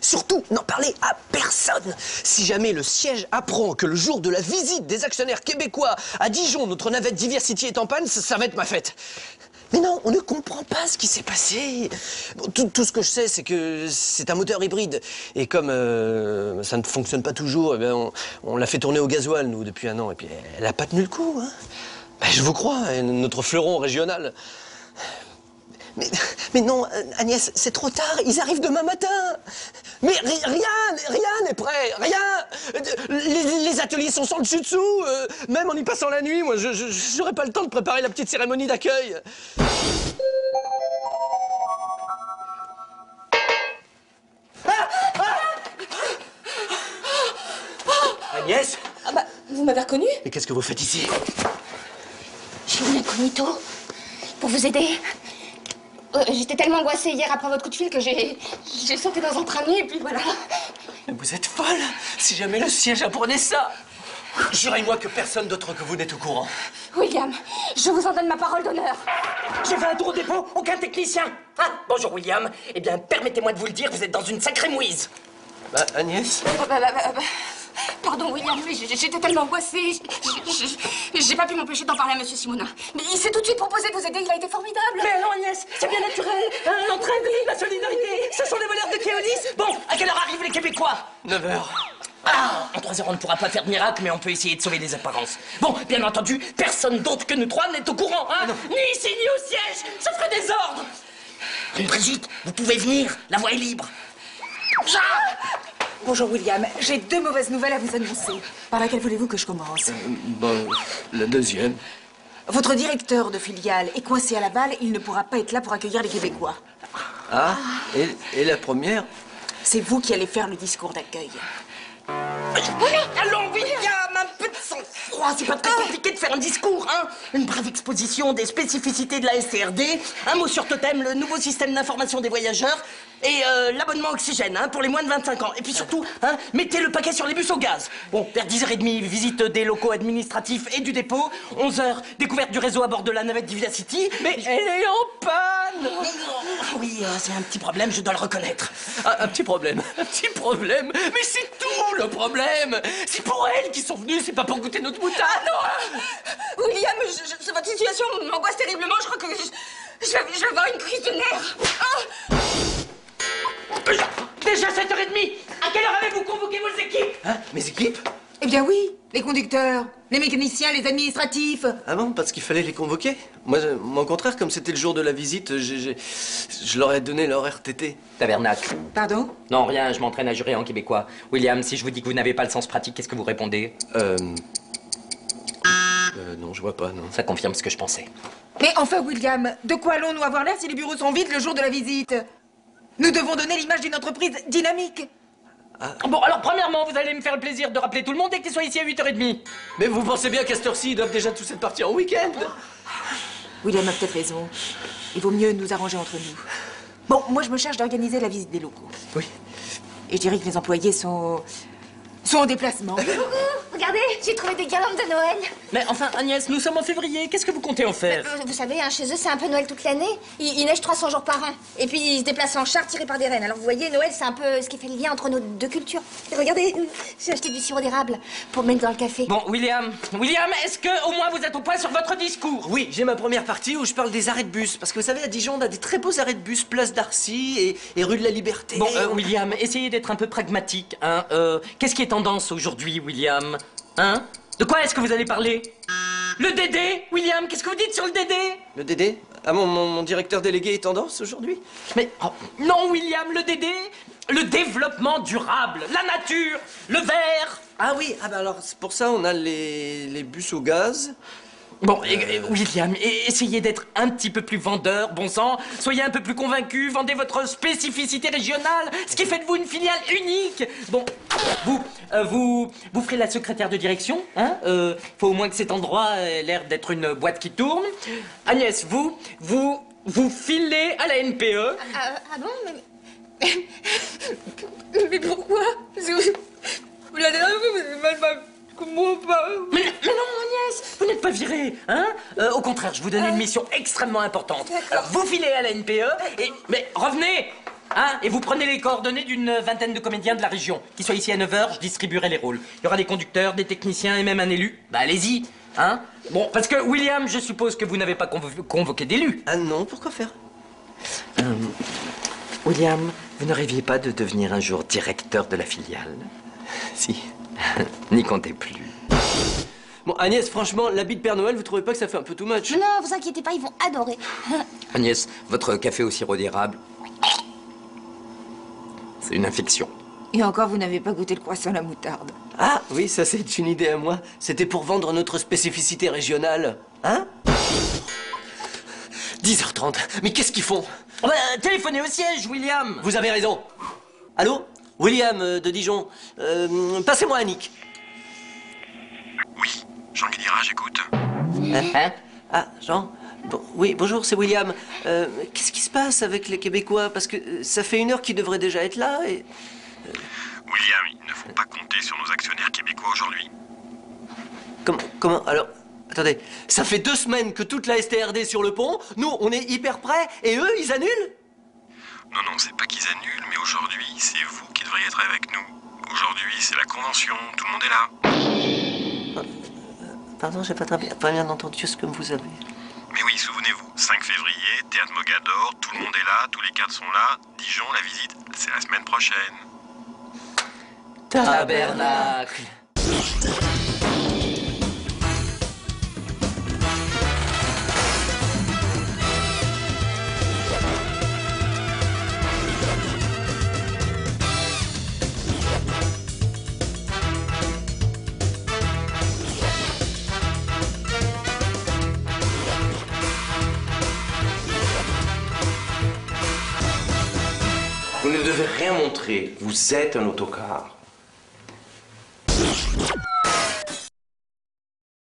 Surtout, n'en parlez à personne. Si jamais le siège apprend que le jour de la visite des actionnaires québécois à Dijon, notre navette Diversity est en panne, ça va être ma fête. Mais non, on ne comprend pas ce qui s'est passé. Bon, tout ce que je sais, c'est que c'est un moteur hybride. Et comme ça ne fonctionne pas toujours, eh bien, on l'a fait tourner au gasoil, nous, depuis 1 an. Et puis, elle n'a pas tenu le coup, hein. Ben, je vous crois, notre fleuron régional. Mais non, Agnès, c'est trop tard, ils arrivent demain matin. Mais rien n'est prêt, rien. Les ateliers sont sans dessus dessous. Même en y passant la nuit, moi, j'aurais pas le temps de préparer la petite cérémonie d'accueil. Agnès? Ah bah, vous m'avez reconnu? Mais qu'est-ce que vous faites ici? J'ai une incognito pour vous aider. J'étais tellement angoissée hier après votre coup de fil que j'ai sauté dans un train de nuit et puis voilà. Mais vous êtes folle. Si jamais le siège apprenait ça. Jurez-moi que personne d'autre que vous n'est au courant. William, je vous en donne ma parole d'honneur. J'ai fait un tour au dépôt, aucun technicien. Ah, bonjour William. Eh bien, permettez-moi de vous le dire, vous êtes dans une sacrée mouise. Bah, Agnès? Pardon, William, mais j'étais tellement angoissée. J'ai pas pu m'empêcher d'en parler à Monsieur Simonin. Mais il s'est tout de suite proposé de vous aider, il a été formidable. Mais non, Agnès, c'est bien naturel. L'entraide, la solidarité, ce sont les voleurs de Keolis. Bon, à quelle heure arrivent les Québécois? 9 h. Ah, en 3 heures, on ne pourra pas faire de miracle, mais on peut essayer de sauver les apparences. Bon, bien entendu, personne d'autre que nous 3 n'est au courant, hein? Ni ici, ni au siège. Ça ferait des ordres. Brigitte, vous pouvez venir, la voie est libre. Bonjour William, j'ai 2 mauvaises nouvelles à vous annoncer. Par laquelle voulez-vous que je commence? Bon, la deuxième. Votre directeur de filiale est coincé à Laval, il ne pourra pas être là pour accueillir les Québécois. Ah, et la première? C'est vous qui allez faire le discours d'accueil. Allons, William, un peu de sang-froid. C'est pas très compliqué de faire un discours, hein? Une brève exposition des spécificités de la STRD, un mot sur Totem, le nouveau système d'information des voyageurs, et l'abonnement oxygène, hein, pour les moins de 25 ans. Et puis surtout, hein, mettez le paquet sur les bus au gaz. Bon, vers 10h30, visite des locaux administratifs et du dépôt. 11h, découverte du réseau à bord de la navette Diversity. Mais elle est en panne! Oui, c'est un petit problème, je dois le reconnaître. Un petit problème, un petit problème. Mais c'est tout le problème. C'est pour elle qu'ils sont venus, c'est pas pour goûter notre boutade. Ah non! William, votre situation m'angoisse terriblement. Je crois que je vais avoir une crise de nerfs. Ah! Déjà 7h30. À quelle heure avez-vous convoqué vos équipes? Hein? Mes équipes? Eh bien oui, les conducteurs, les mécaniciens, les administratifs. Ah bon, parce qu'il fallait les convoquer? Moi, au contraire, comme c'était le jour de la visite, je leur ai donné leur RTT. Tabernacle. Pardon? Non, rien, je m'entraîne à jurer en québécois. William, si je vous dis que vous n'avez pas le sens pratique, qu'est-ce que vous répondez? Non, je vois pas, non. Ça confirme ce que je pensais. Mais enfin William, de quoi allons-nous avoir l'air si les bureaux sont vides le jour de la visite? Nous devons donner l'image d'une entreprise dynamique. Bon, alors premièrement, vous allez me faire le plaisir de rappeler tout le monde et qu'ils soient ici à 8h30. Mais vous pensez bien qu'à cette heure-ci, ils doivent déjà tous être partis en week-end? William a peut-être raison. Il vaut mieux nous arranger entre nous. Bon, moi je me charge d'organiser la visite des locaux. Oui. Et je dirais que les employés sont en déplacement. Coucou, regardez, j'ai trouvé des guirlandes de Noël. Mais enfin, Agnès, nous sommes en février, qu'est-ce que vous comptez en faire? Vous savez, hein, chez eux, c'est un peu Noël toute l'année. Il neige 300 jours par an. Et puis, ils se déplacent en char tiré par des rennes. Alors, vous voyez, Noël, c'est un peu ce qui fait le lien entre nos 2 cultures. Et regardez, j'ai acheté du sirop d'érable pour mettre dans le café. Bon, William, est-ce que au moins vous êtes au point sur votre discours? Oui, j'ai ma première partie où je parle des arrêts de bus. Parce que vous savez, à Dijon, on a des très beaux arrêts de bus, place d'Arcy et rue de la Liberté. Bon, William, essayez d'être un peu pragmatique, hein. Qu'est-ce qui est tendance aujourd'hui, William? Hein? De quoi est-ce que vous allez parler? Le Dédé? William, qu'est-ce que vous dites sur le Dédé? Le Dédé? Ah, mon directeur délégué est tendance aujourd'hui? Mais non, William, le Dédé, le développement durable, la nature, le vert. Ah oui, ah bah alors, c'est pour ça on a les bus au gaz. Bon, William, essayez d'être un petit peu plus vendeur, bon sang. Soyez un peu plus convaincu, vendez votre spécificité régionale, ce qui fait de vous une filiale unique. Bon, vous ferez la secrétaire de direction, hein. Faut au moins que cet endroit ait l'air d'être une boîte qui tourne. Agnès, vous filez à la NPE. Ah bon? Mais pourquoi? Vous l'avez comment pas? Mais non, Agnès, vous n'êtes pas virée, hein? Au contraire, je vous donne une mission extrêmement importante. Alors, vous filez à la NPE mais revenez Hein? Et vous prenez les coordonnées d'une vingtaine de comédiens de la région. Qu'ils soient ici à 9h, je distribuerai les rôles. Il y aura des conducteurs, des techniciens et même un élu. Bah allez-y, hein? Bon, parce que William, je suppose que vous n'avez pas convoqué d'élu. Ah non, pourquoi faire? William, vous ne rêviez pas de devenir un jour directeur de la filiale? Si. N'y comptez plus. Bon, Agnès, franchement, l'habit de Père Noël, vous trouvez pas que ça fait un peu too much? Non, vous inquiétez pas, ils vont adorer. Agnès, votre café au sirop d'érable, c'est une infection. Et encore, vous n'avez pas goûté le croissant à la moutarde. Ah, oui, ça c'est une idée à moi. C'était pour vendre notre spécificité régionale. Hein? 10h30. Mais qu'est-ce qu'ils font? Bah, téléphonez au siège, William. Vous avez raison. Allô? William de Dijon. Passez-moi Annick. Oui, Jean-Louis Dira, j'écoute. Hein? Ah, Jean? Bon, oui, bonjour, c'est William. Qu'est-ce qui se passe avec les Québécois? Parce que ça fait 1 heure qu'ils devraient déjà être là et... William, il ne faut pas compter sur nos actionnaires québécois aujourd'hui. Comment? Alors, attendez. Ça fait 2 semaines que toute la STRD est sur le pont. Nous, on est hyper prêts. Et eux, ils annulent? Non, c'est pas qu'ils annulent, mais aujourd'hui, c'est vous qui devriez être avec nous. Aujourd'hui, c'est la convention, tout le monde est là. Pardon, j'ai pas très bien entendu ce que vous avez. Mais oui, souvenez-vous, 5 février, Théâtre Mogador, tout le monde est là, tous les cadres sont là. Dijon, la visite, c'est la semaine prochaine. Tabernacle. Vous ne devez rien montrer, vous êtes un autocar.